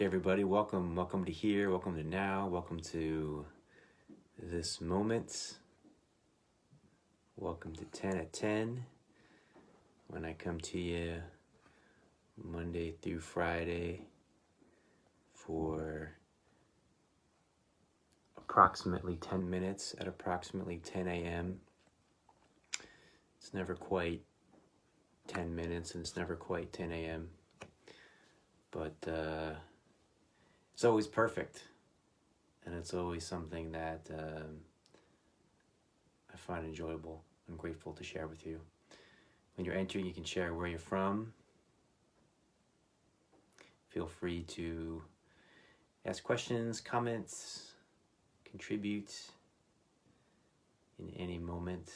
Hey everybody, welcome to here, welcome to now, welcome to this moment. Welcome to 10 at 10, when I come to you Monday through Friday for approximately 10 minutes at approximately 10 a.m. It's never quite 10 minutes and it's never quite 10 a.m. But it's always perfect, and it's always something that I find enjoyable and grateful to share with you. When you're entering, you can share where you're from. Feel free to ask questions, comments, contribute in any moment.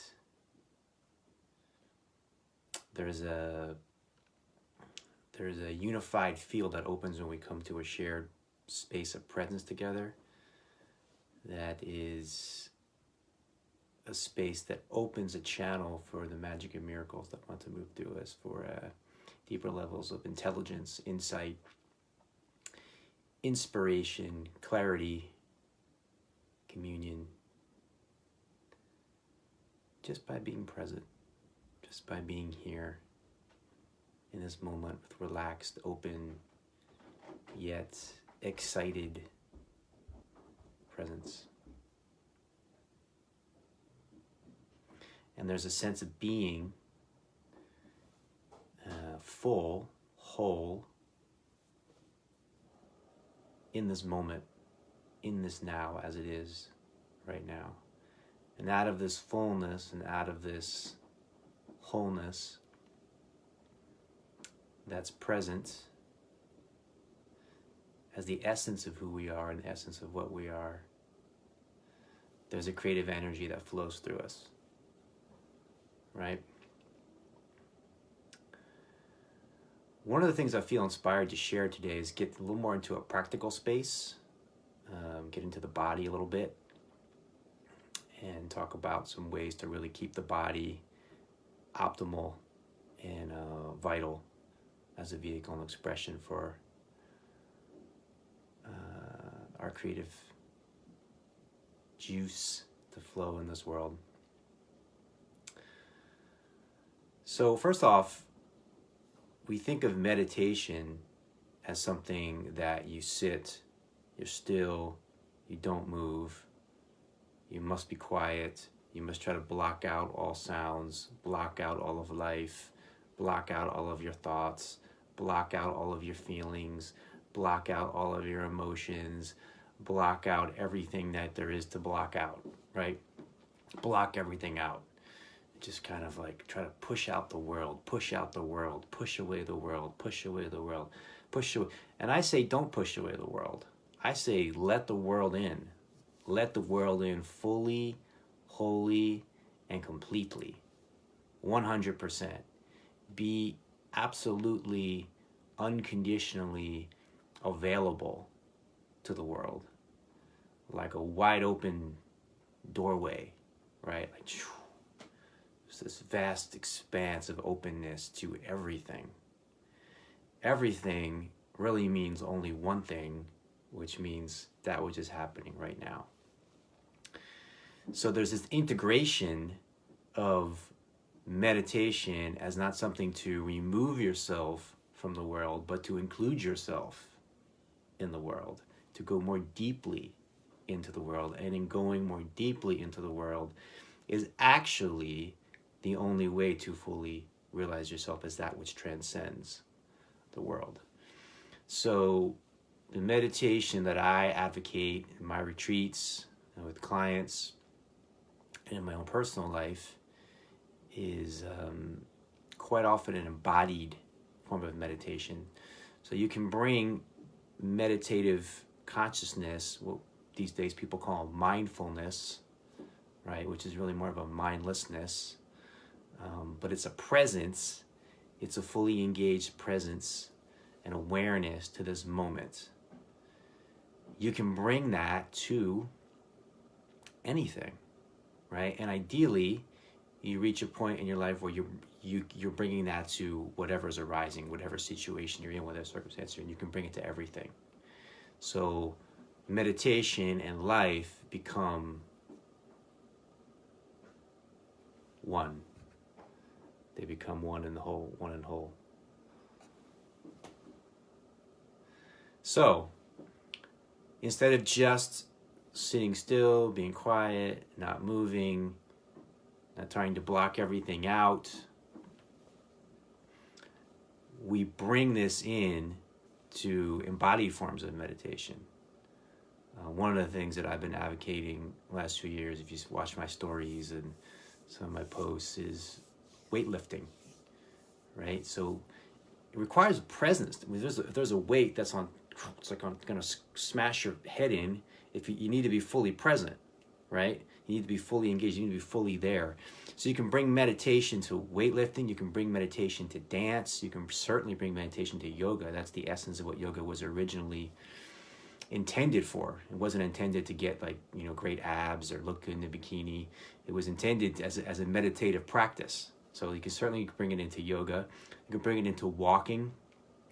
There's a unified field that opens when we come to a shared space of presence together. That is a space that opens a channel for the magic and miracles that want to move through us, for deeper levels of intelligence, insight, inspiration, clarity, communion, just by being present, just by being here in this moment with relaxed, open, yet excited presence. And there's a sense of being full, whole, in this moment, in this now as it is right now. And out of this fullness and out of this wholeness that's present as the essence of who we are and the essence of what we are, there's a creative energy that flows through us, right? One of the things I feel inspired to share today is get a little more into a practical space, get into the body a little bit, and talk about some ways to really keep the body optimal and vital as a vehicle and expression for our creative juice to flow in this world. So first off, we think of meditation as something that you sit, you're still, you don't move, you must be quiet, you must try to block out all sounds, block out all of life, block out all of your thoughts, block out all of your feelings, block out all of your emotions, block out everything that there is to block out, right? Block everything out. Just kind of like try to push out the world, push out the world, push away the world, push away the world, push away. And I say don't push away the world. I say let the world in. Let the world in fully, wholly, and completely. 100%. Be absolutely, unconditionally available to the world, like a wide open doorway, right? Like there's this vast expanse of openness to everything. Everything really means only one thing, which means that which is happening right now. So there's this integration of meditation as not something to remove yourself from the world, but to include yourself in the world, to go more deeply into the world. And in going more deeply into the world is actually the only way to fully realize yourself as that which transcends the world. So the meditation that I advocate in my retreats and with clients and in my own personal life is quite often an embodied form of meditation. So you can bring meditative consciousness, what these days people call mindfulness, right, which is really more of a mindlessness, but it's a presence, it's a fully engaged presence and awareness to this moment. You can bring that to anything, right? And ideally, you reach a point in your life where you're bringing that to whatever's arising, whatever situation you're in, whatever circumstance you're in. You can bring it to everything. So meditation and life become one. They become one in the whole, one in whole. So instead of just sitting still, being quiet, not moving, not trying to block everything out, we bring this in to embodied forms of meditation. One of the things that I've been advocating the last 2 years, if you watch my stories and some of my posts, is weightlifting, right? So it requires presence. I mean, if there's a weight that's on, it's like going to smash your head in. If you need to be fully present, right? You need to be fully engaged. You need to be fully there. So you can bring meditation to weightlifting. You can bring meditation to dance. You can certainly bring meditation to yoga. That's the essence of what yoga was originally intended for. It wasn't intended to get great abs or look good in a bikini. It was intended as a meditative practice. So you can certainly bring it into yoga. You can bring it into walking.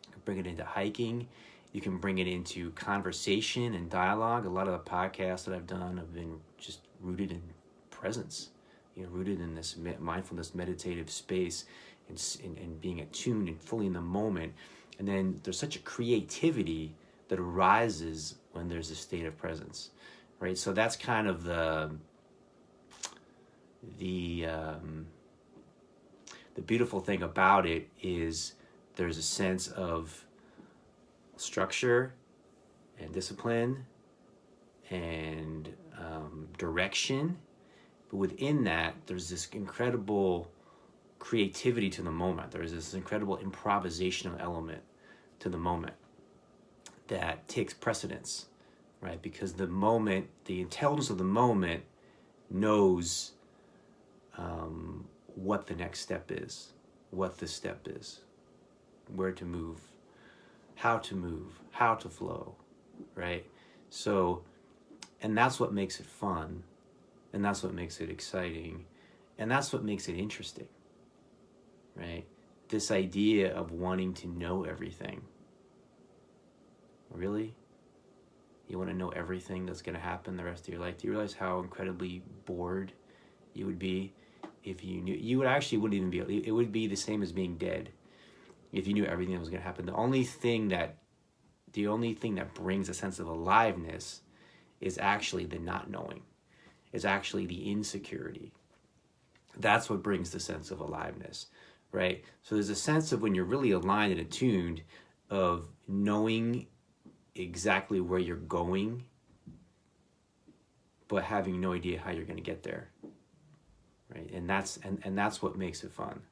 You can bring it into hiking. You can bring it into conversation and dialogue. A lot of the podcasts that I've done have been just rooted in presence, rooted in this mindfulness meditative space and being attuned and fully in the moment. And then there's such a creativity that arises when there's a state of presence, right? So that's kind of the beautiful thing about it is there's a sense of structure and discipline and direction, but within that there's this incredible creativity to the moment. There's this incredible improvisational element to the moment that takes precedence, right? Because the moment, the intelligence of the moment knows what the next step is, what the step is, where to move, how to flow, right? So, and that's what makes it fun, and that's what makes it exciting, and that's what makes it interesting, right? This idea of wanting to know everything. Really? You want to know everything that's going to happen the rest of your life? Do you realize how incredibly bored you would be if you knew? You would actually wouldn't even be, it would be the same as being dead if you knew everything that was going to happen. The only thing that brings a sense of aliveness is actually the not knowing. It's actually the insecurity. That's what brings the sense of aliveness, right? So there's a sense of when you're really aligned and attuned of knowing exactly where you're going, but having no idea how you're going to get there, right? And that's what makes it fun.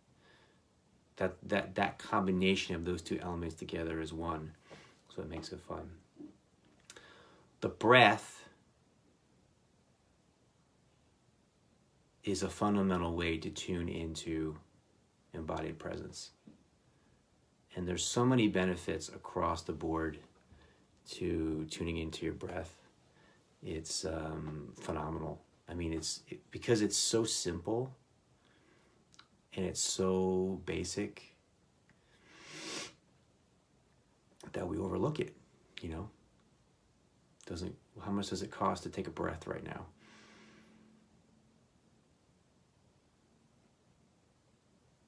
That combination of those two elements together is one. That's what makes it fun. The breath is a fundamental way to tune into embodied presence. And there's so many benefits across the board to tuning into your breath. It's phenomenal. I mean, because it's so simple and it's so basic that we overlook it, how much does it cost to take a breath right now?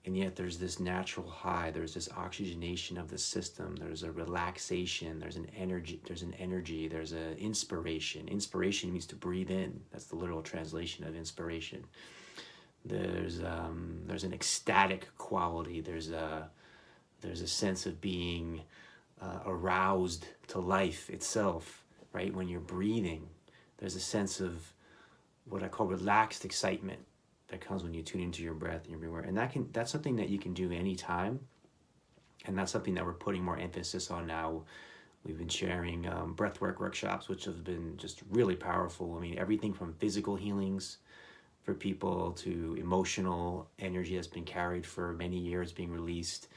And yet there's this natural high, there's this oxygenation of the system, there's a relaxation, there's an energy, there's an inspiration. Inspiration means to breathe in. That's the literal translation of inspiration. There's an ecstatic quality. There's a sense of being aroused to life itself, right? When you're breathing, there's a sense of what I call relaxed excitement that comes when you tune into your breath and everywhere. And that's something that you can do anytime. And that's something that we're putting more emphasis on now. We've been sharing breathwork workshops, which have been just really powerful. I mean, everything from physical healings for people to emotional energy that's been carried for many years being released.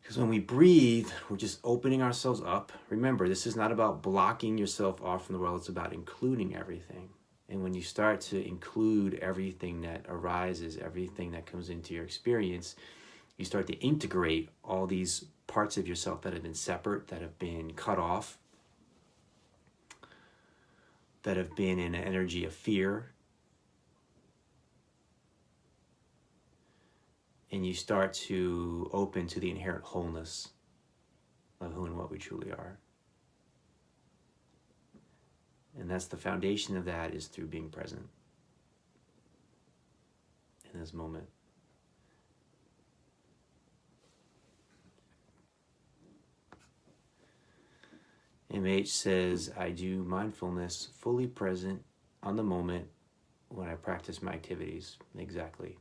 Because when we breathe, we're just opening ourselves up. Remember, this is not about blocking yourself off from the world. It's about including everything. And when you start to include everything that arises, everything that comes into your experience, you start to integrate all these parts of yourself that have been separate, that have been cut off that have been in an energy of fear, and you start to open to the inherent wholeness of who and what we truly are. And that's the foundation of that, is through being present in this moment. MH says, I do mindfulness fully present on the moment when I practice my activities. Exactly.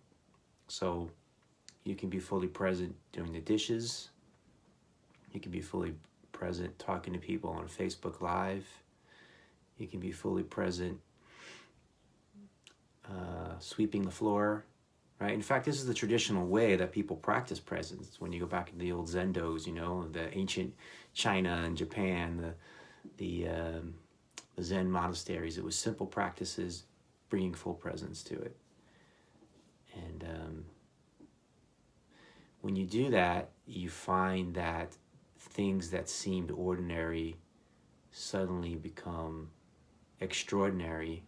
So you can be fully present doing the dishes. You can be fully present talking to people on Facebook Live. You can be fully present sweeping the floor, right? In fact, this is the traditional way that people practice presence. When you go back into the old Zendos, you know, the ancient China and Japan, the Zen monasteries, it was simple practices bringing full presence to it. And when you do that, you find that things that seemed ordinary suddenly become extraordinary.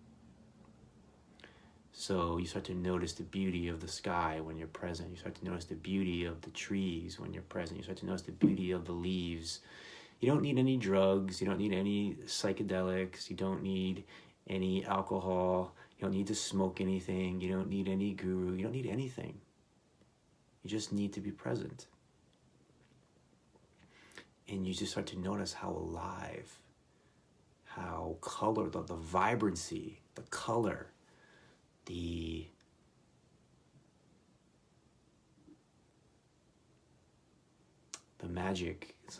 So you start to notice the beauty of the sky when you're present. You start to notice the beauty of the trees when you're present. You start to notice the beauty of the leaves. You don't need any drugs. You don't need any psychedelics. You don't need any alcohol. You don't need to smoke anything. You don't need any guru. You don't need anything. You just need to be present. And you just start to notice how alive, how color, the vibrancy, the color, the magic. It's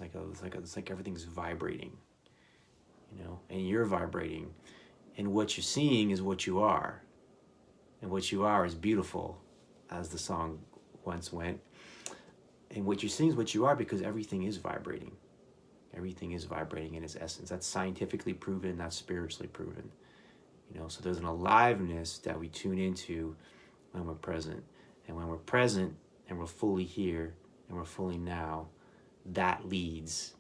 like everything's vibrating, you know, and you're vibrating, and what you're seeing is what you are, and what you are is beautiful, as the song once went. And what you're seeing is what you are, because everything is vibrating. Everything is vibrating in its essence. That's scientifically proven. That's spiritually proven. You know, so there's an aliveness that we tune into when we're present. And when we're present and we're fully here and we're fully now, that leads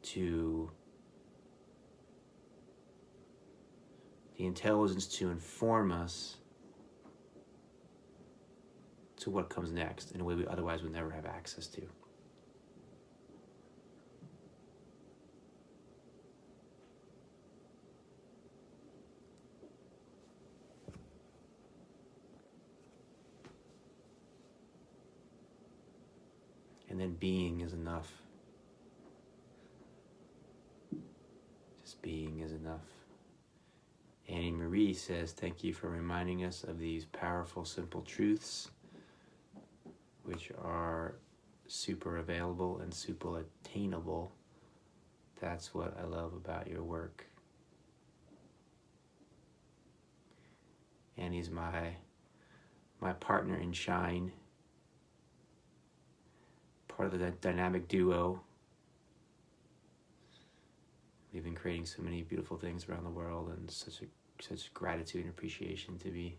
to the intelligence to inform us to what comes next in a way we otherwise would never have access to. And then being is enough. Just being is enough. Annie Marie says, thank you for reminding us of these powerful, simple truths, which are super available and super attainable. That's what I love about your work. Annie's my partner in shine, part of the dynamic duo. We've been creating so many beautiful things around the world, and such gratitude and appreciation to be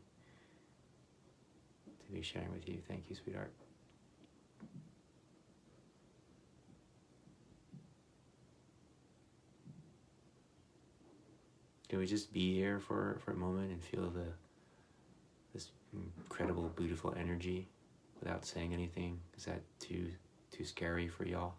sharing with you. Thank you, sweetheart. Can we just be here for a moment and feel this incredible, beautiful energy without saying anything? Is that too scary for y'all?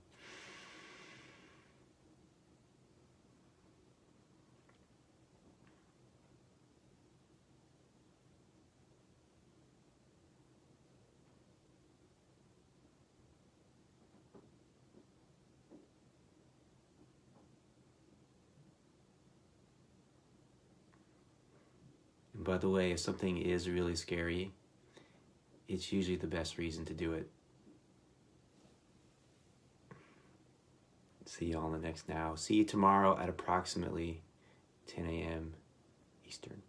And by the way, if something is really scary, it's usually the best reason to do it. See you all in the next now. See you tomorrow at approximately 10 a.m. Eastern.